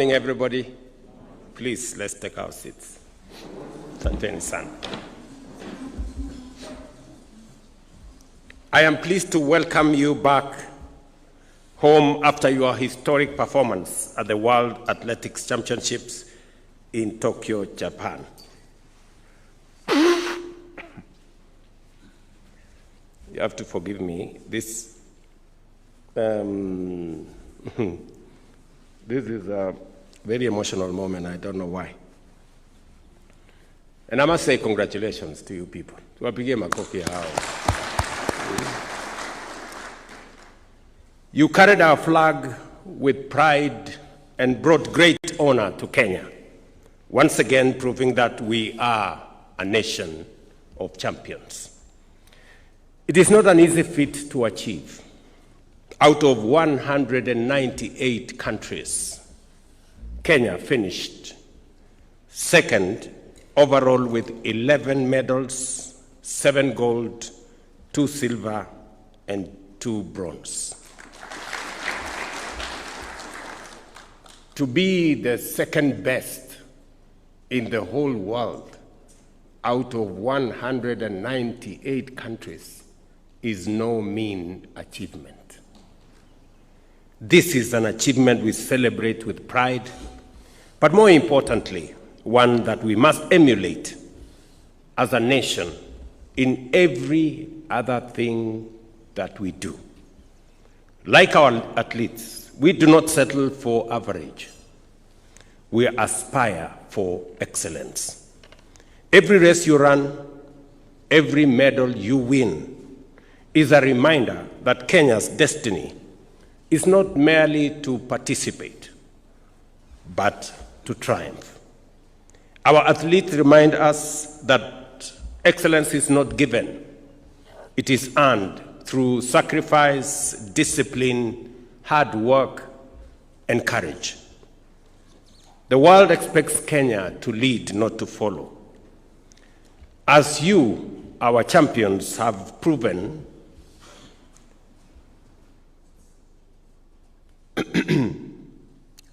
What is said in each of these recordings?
Everybody, please, let's take our seats. I am pleased to welcome you back home after your historic performance at the World Athletics Championships in Tokyo, Japan. You have to forgive me. This is a very emotional moment. I don't know why. And I must say congratulations to you people. You carried our flag with pride and brought great honor to Kenya, once again proving that we are a nation of champions. It is not an easy feat to achieve. Out of 198 countries, Kenya finished second overall with 11 medals, 7 gold, 2 silver, and 2 bronze. To be the second best in the whole world out of 198 countries is no mean achievement. This is an achievement we celebrate with pride, but more importantly, one that we must emulate as a nation in every other thing that we do. Like our athletes, we do not settle for average. We aspire for excellence. Every race you run, every medal you win is a reminder that Kenya's destiny is not merely to participate, but to triumph. Our athletes remind us that excellence is not given. It is earned through sacrifice, discipline, hard work, and courage. The world expects Kenya to lead, not to follow. As you, our champions, have proven,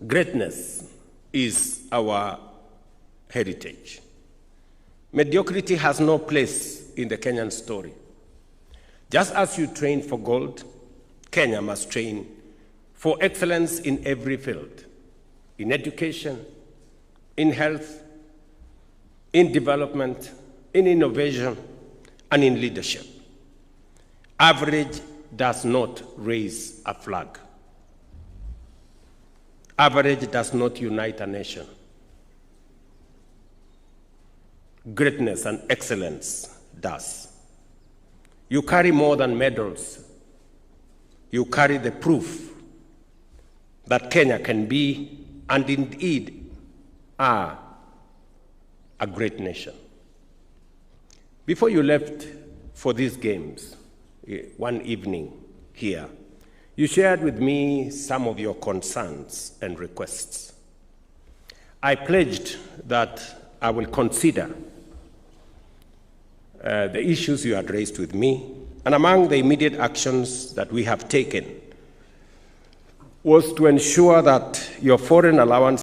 greatness is our heritage. Mediocrity has no place in the Kenyan story. Just as you train for gold, Kenya must train for excellence in every field, in education, in health, in development, in innovation, and in leadership. Average does not raise a flag. Average does not unite a nation. Greatness and excellence does. You carry more than medals. You carry the proof that Kenya can be, and indeed are, a great nation. Before you left for these games, one evening here, you shared with me some of your concerns and requests. I pledged that I will consider the issues you had raised with me, and among the immediate actions that we have taken was to ensure that your foreign allowance